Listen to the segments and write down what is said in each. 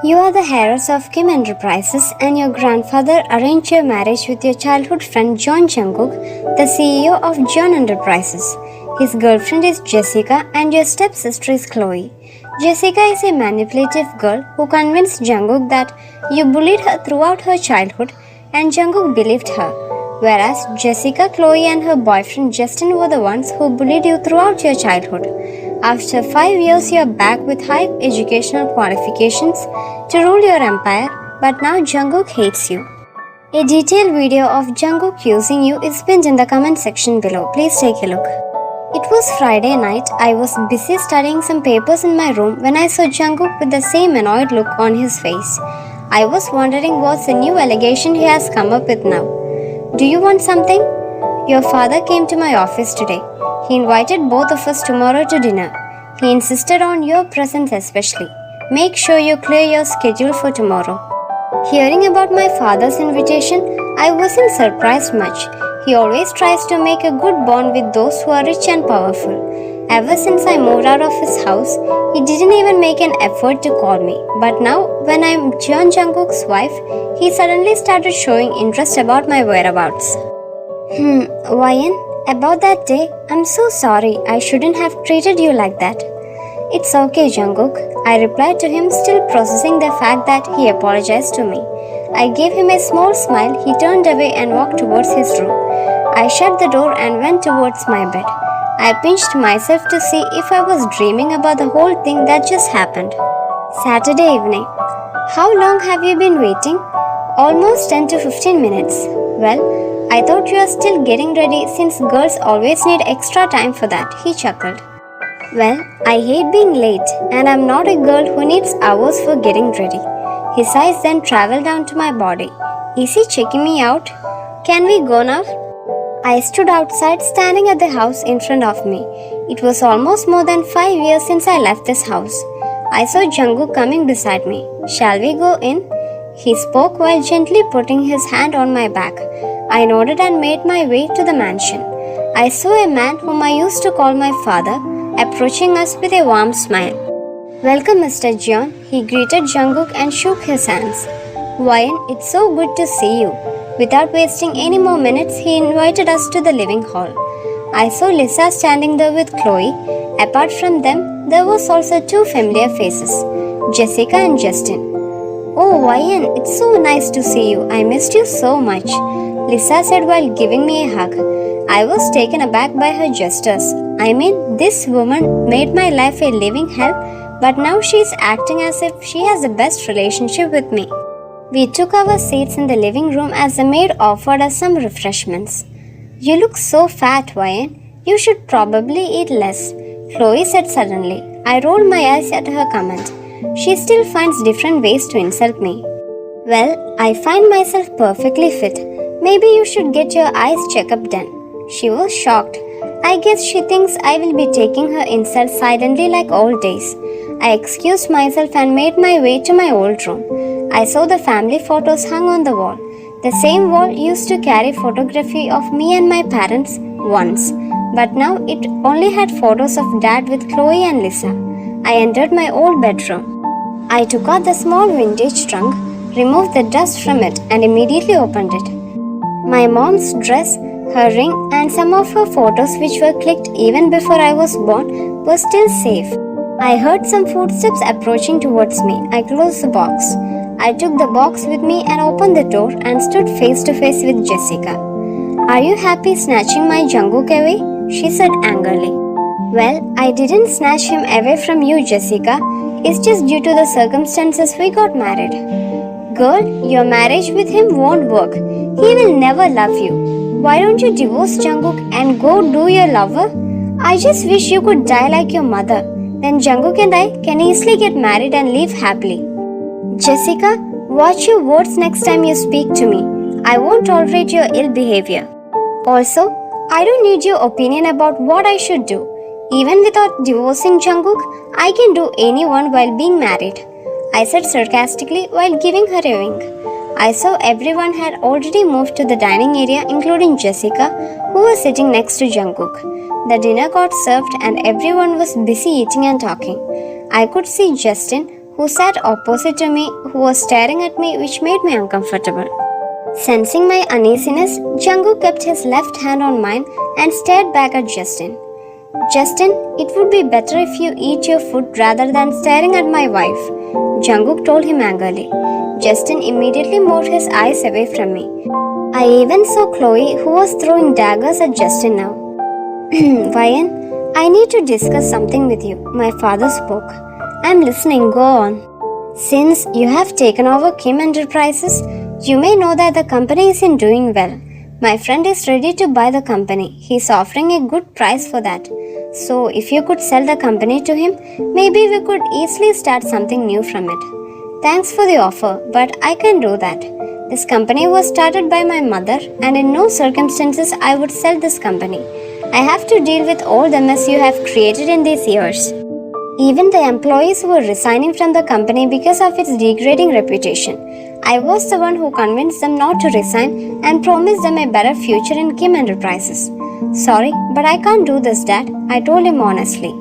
You are the heiress of Kim Enterprises, and your grandfather arranged your marriage with your childhood friend John Jungkook, the CEO of John Enterprises. His girlfriend is Jessica and your stepsister is Chloe. Jessica is a manipulative girl who convinced Jungkook that you bullied her throughout her childhood, and Jungkook believed her. Whereas Jessica, Chloe and her boyfriend Justin were the ones who bullied you throughout your childhood. After 5 years, you are back with high educational qualifications to rule your empire, but now Jungkook hates you. A detailed video of Jungkook using you is pinned in the comment section below. Please take a look. It was Friday night. I was busy studying some papers in my room when I saw Jungkook with the same annoyed look on his face. I was wondering what's the new allegation he has come up with now. Do you want something? Your father came to my office today. He invited both of us tomorrow to dinner. He insisted on your presence especially. Make sure you clear your schedule for tomorrow. Hearing about my father's invitation, I wasn't surprised much. He always tries to make a good bond with those who are rich and powerful. Ever since I moved out of his house, he didn't even make an effort to call me. But now, when I'm John Jungkook's wife, he suddenly started showing interest about my whereabouts. YN? About that day, I'm so sorry. I shouldn't have treated you like that. It's okay, Jungkook. I replied to him, still processing the fact that he apologized to me. I gave him a small smile. He turned away and walked towards his room. I shut the door and went towards my bed. I pinched myself to see if I was dreaming about the whole thing that just happened. Saturday evening. How long have you been waiting? Almost 10 to 15 minutes. Well, I thought you are still getting ready since girls always need extra time for that, he chuckled. Well, I hate being late and I'm not a girl who needs hours for getting ready. His eyes then traveled down to my body. Is he checking me out? Can we go now? I stood outside standing at the house in front of me. It was almost more than 5 years since I left this house. I saw Jungkook coming beside me. Shall we go in? He spoke while gently putting his hand on my back. I nodded and made my way to the mansion. I saw a man whom I used to call my father approaching us with a warm smile. Welcome, Mr. Jeon, he greeted Jungkook and shook his hands. YN, it's so good to see you. Without wasting any more minutes, he invited us to the living hall. I saw Lisa standing there with Chloe. Apart from them, there was also two familiar faces, Jessica and Justin. Oh, YN, it's so nice to see you. I missed you so much, Lisa said while giving me a hug. I was taken aback by her gestures. I mean, this woman made my life a living hell, but now she's acting as if she has the best relationship with me. We took our seats in the living room as the maid offered us some refreshments. You look so fat, YN. You should probably eat less, Chloe said suddenly. I rolled my eyes at her comment. She still finds different ways to insult me. Well, I find myself perfectly fit. Maybe you should get your eyes checkup done. She was shocked. I guess she thinks I will be taking her insults silently like old days. I excused myself and made my way to my old room. I saw the family photos hung on the wall. The same wall used to carry photography of me and my parents once, but now it only had photos of Dad with Chloe and Lisa. I entered my old bedroom. I took out the small vintage trunk, removed the dust from it, and immediately opened it. My mom's dress, her ring, and some of her photos, which were clicked even before I was born, were still safe. I heard some footsteps approaching towards me. I closed the box. I took the box with me and opened the door and stood face to face with Jessica. Are you happy snatching my Jungkook away? She said angrily. Well, I didn't snatch him away from you, Jessica. It's just due to the circumstances we got married. Girl, your marriage with him won't work. He will never love you. Why don't you divorce Jungkook and go do your lover? I just wish you could die like your mother. Then Jungkook and I can easily get married and live happily. Jessica, watch your words next time you speak to me. I won't tolerate your ill behavior. Also, I don't need your opinion about what I should do. Even without divorcing Jungkook, I can do anyone while being married, I said sarcastically while giving her a wink. I saw everyone had already moved to the dining area, including Jessica, who was sitting next to Jungkook. The dinner got served and everyone was busy eating and talking. I could see Justin, who sat opposite to me, who was staring at me, which made me uncomfortable. Sensing my uneasiness, Jungkook kept his left hand on mine and stared back at Justin. Justin, it would be better if you eat your food rather than staring at my wife, Jungkook told him angrily. Justin immediately moved his eyes away from me. I even saw Chloe, who was throwing daggers at Justin now. Ryan, I need to discuss something with you, my father spoke. I'm listening, go on. Since you have taken over Kim Enterprises, you may know that the company isn't doing well. My friend is ready to buy the company. He's offering a good price for that. So if you could sell the company to him, maybe we could easily start something new from it. Thanks for the offer, but I can do that. This company was started by my mother, and in no circumstances I would sell this company. I have to deal with all the mess you have created in these years. Even the employees were resigning from the company because of its degrading reputation. I was the one who convinced them not to resign and promised them a better future in Kim Enterprises. Sorry, but I can't do this, Dad, I told him honestly.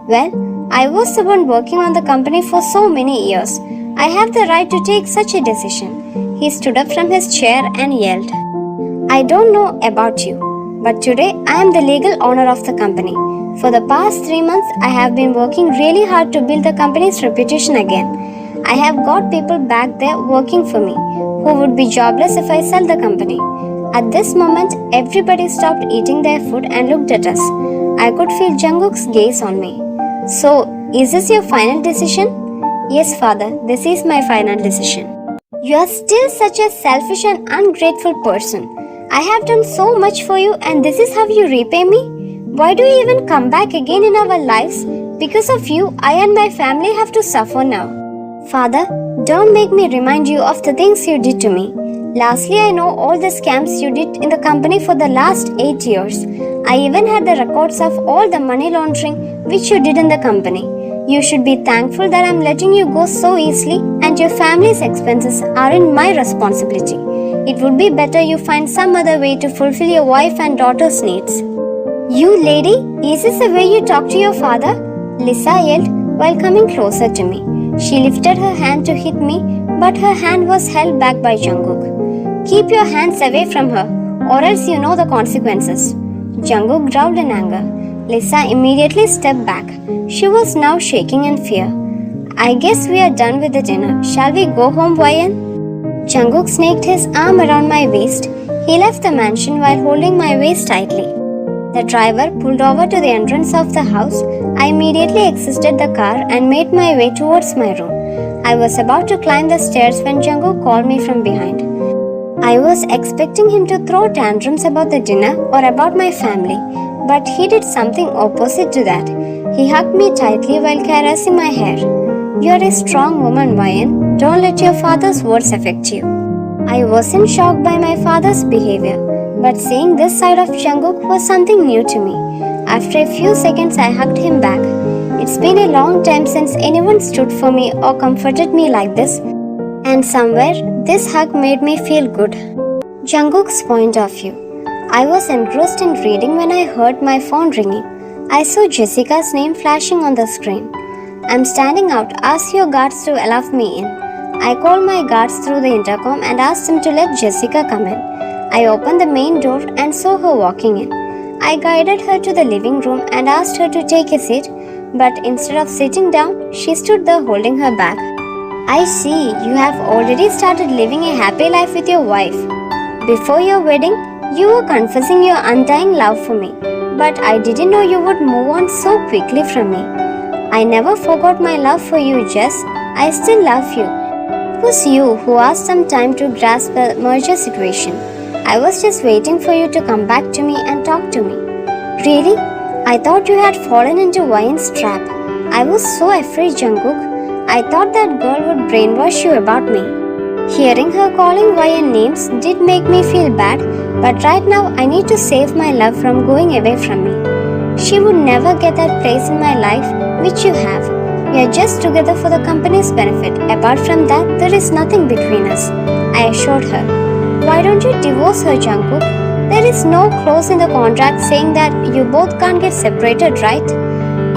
Well, I was the one working on the company for so many years. I have the right to take such a decision. He stood up from his chair and yelled, I don't know about you, but today I am the legal owner of the company. For the past 3 months, I have been working really hard to build the company's reputation again. I have got people back there working for me who would be jobless if I sell the company. At this moment, everybody stopped eating their food and looked at us. I could feel Jungkook's gaze on me. So, is this your final decision? Yes, father, this is my final decision. You are still such a selfish and ungrateful person. I have done so much for you and this is how you repay me? Why do you even come back again in our lives? Because of you, I and my family have to suffer now. Father, don't make me remind you of the things you did to me. Lastly, I know all the scams you did in the company for the last 8 years. I even had the records of all the money laundering which you did in the company. You should be thankful that I'm letting you go so easily and your family's expenses aren't my responsibility. It would be better you find some other way to fulfill your wife and daughter's needs. You lady, is this the way you talk to your father? Lisa yelled while coming closer to me. She lifted her hand to hit me, but her hand was held back by Jungkook. Keep your hands away from her, or else you know the consequences. Jungkook growled in anger. Lisa immediately stepped back. She was now shaking in fear. I guess we are done with the dinner. Shall we go home, Ryan? Jungkook snaked his arm around my waist. He left the mansion while holding my waist tightly. The driver pulled over to the entrance of the house. I immediately exited the car and made my way towards my room. I was about to climb the stairs when Jungkook called me from behind. I was expecting him to throw tantrums about the dinner or about my family, but he did something opposite to that. He hugged me tightly while caressing my hair. You are a strong woman, Ryan. Don't let your father's words affect you. I wasn't shocked by my father's behavior, but seeing this side of Jungkook was something new to me. After a few seconds, I hugged him back. It's been a long time since anyone stood for me or comforted me like this, and somewhere this hug made me feel good. Jungkook's point of view. I was engrossed in reading when I heard my phone ringing. I saw Jessica's name flashing on the screen. I'm standing out. Ask your guards to allow me in. I called my guards through the intercom and asked them to let Jessica come in. I opened the main door and saw her walking in. I guided her to the living room and asked her to take a seat, but instead of sitting down, she stood there holding her bag. I see, you have already started living a happy life with your wife. Before your wedding, you were confessing your undying love for me, but I didn't know you would move on so quickly from me. I never forgot my love for you, Jess. I still love you. It was you who asked some time to grasp the merger situation. I was just waiting for you to come back to me and talk to me. Really? I thought you had fallen into Ryan's trap. I was so afraid, Jungkook. I thought that girl would brainwash you about me. Hearing her calling Ryan names did make me feel bad, but right now I need to save my love from going away from me. She would never get that place in my life which you have. We are just together for the company's benefit. Apart from that, there is nothing between us, I assured her. Why don't you divorce her, Jungkook? There is no clause in the contract saying that you both can't get separated, right?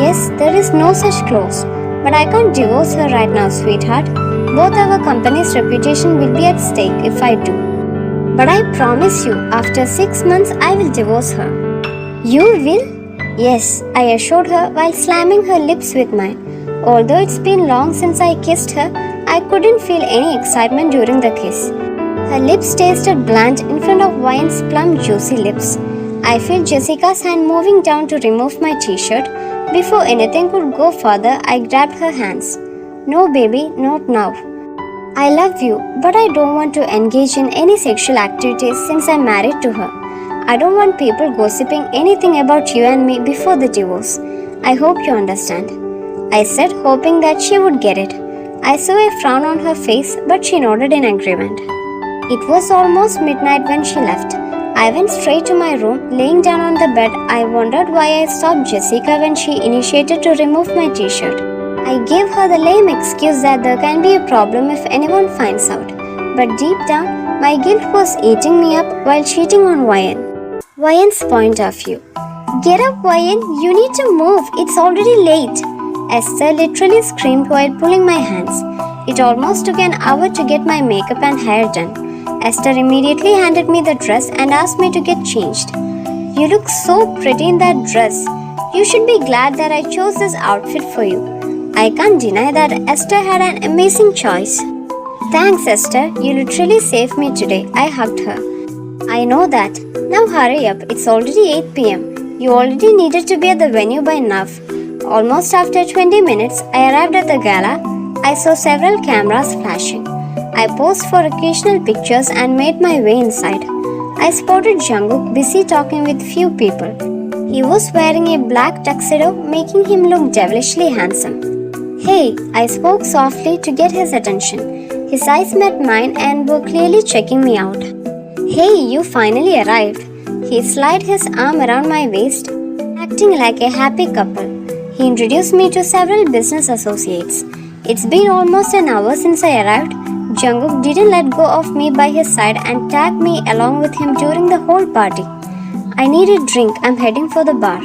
Yes, there is no such clause. But I can't divorce her right now, sweetheart. Both our company's reputation will be at stake if I do. But I promise you, after 6 months, I will divorce her. You will? Yes, I assured her while slamming her lips with mine. Although it's been long since I kissed her, I couldn't feel any excitement during the kiss. Her lips tasted bland in front of Wyan's plump juicy lips. I felt Jessica's hand moving down to remove my t-shirt. Before anything could go further, I grabbed her hands. No baby, not now. I love you, but I don't want to engage in any sexual activities since I'm married to her. I don't want people gossiping anything about you and me before the divorce. I hope you understand, I said, hoping that she would get it. I saw a frown on her face, but she nodded in agreement. It was almost midnight when she left. I went straight to my room. Laying down on the bed, I wondered why I stopped Jessica when she initiated to remove my t-shirt. I gave her the lame excuse that there can be a problem if anyone finds out. But deep down, my guilt was eating me up while cheating on Wyan. Wyan's point of view. Get up, Wyan. You need to move. It's already late. Esther literally screamed while pulling my hands. It almost took an hour to get my makeup and hair done. Esther immediately handed me the dress and asked me to get changed. You look so pretty in that dress. You should be glad that I chose this outfit for you. I can't deny that Esther had an amazing choice. Thanks, Esther. You literally saved me today. I hugged her. I know that. Now hurry up. It's already 8 p.m. You already needed to be at the venue by now. Almost after 20 minutes, I arrived at the gala. I saw several cameras flashing. I posed for occasional pictures and made my way inside. I spotted Jungkook busy talking with few people. He was wearing a black tuxedo, making him look devilishly handsome. Hey, I spoke softly to get his attention. His eyes met mine and were clearly checking me out. Hey, you finally arrived. He slid his arm around my waist, acting like a happy couple. He introduced me to several business associates. It's been almost an hour since I arrived. Jungkook didn't let go of me by his side and tagged me along with him during the whole party. I need a drink. I'm heading for the bar.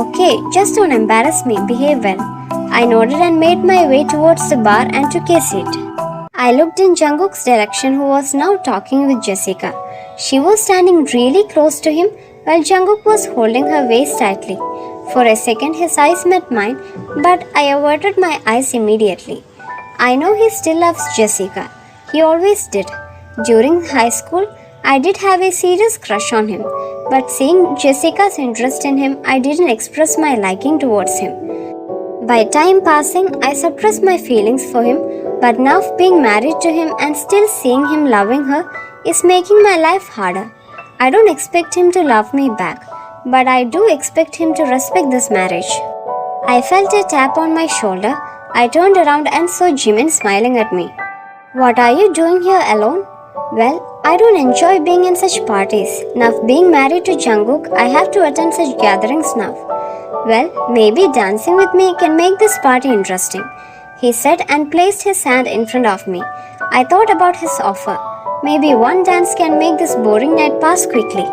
Okay, just don't embarrass me. Behave well. I nodded and made my way towards the bar and took a seat. I looked in Jungkook's direction, who was now talking with Jessica. She was standing really close to him while Jungkook was holding her waist tightly. For a second, his eyes met mine, but I averted my eyes immediately. I know he still loves Jessica. He always did. During high school, I did have a serious crush on him, but seeing Jessica's interest in him, I didn't express my liking towards him. By time passing, I suppressed my feelings for him, but now being married to him and still seeing him loving her is making my life harder. I don't expect him to love me back, but I do expect him to respect this marriage. I felt a tap on my shoulder. I turned around and saw Jimin smiling at me. What are you doing here alone? Well, I don't enjoy being in such parties. Now being married to Jungkook, I have to attend such gatherings now. Well, maybe dancing with me can make this party interesting, he said and placed his hand in front of me. I thought about his offer. Maybe one dance can make this boring night pass quickly.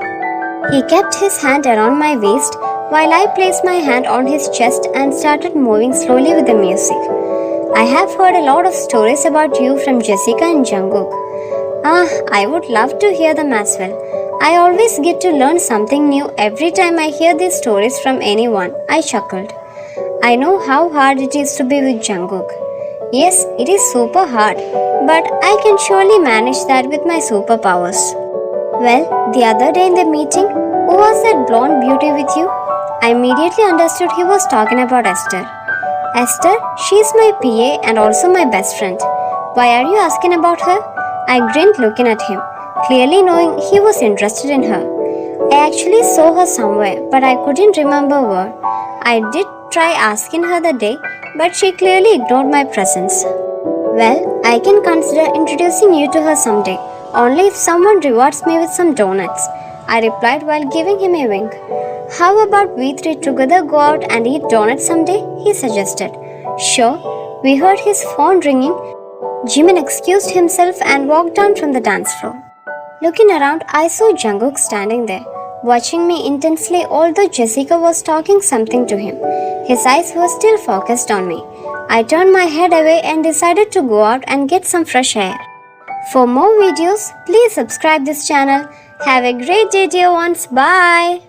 He kept his hand around my waist while I placed my hand on his chest and started moving slowly with the music. I have heard a lot of stories about you from Jessica and Jungkook. I would love to hear them as well. I always get to learn something new every time I hear these stories from anyone, I chuckled. I know how hard it is to be with Jungkook. Yes, it is super hard, but I can surely manage that with my superpowers. Well, the other day in the meeting, who was that blonde beauty with you? I immediately understood he was talking about Esther. Esther, she's my PA and also my best friend. Why are you asking about her? I grinned looking at him, clearly knowing he was interested in her. I actually saw her somewhere, but I couldn't remember where. I did try asking her the day, but she clearly ignored my presence. Well, I can consider introducing you to her someday, only if someone rewards me with some donuts, I replied while giving him a wink. How about we three together go out and eat donuts someday? He suggested. Sure. We heard his phone ringing. Jimin excused himself and walked down from the dance floor. Looking around, I saw Jungkook standing there, watching me intensely although Jessica was talking something to him. His eyes were still focused on me. I turned my head away and decided to go out and get some fresh air. For more videos, please subscribe this channel. Have a great day, dear ones. Bye.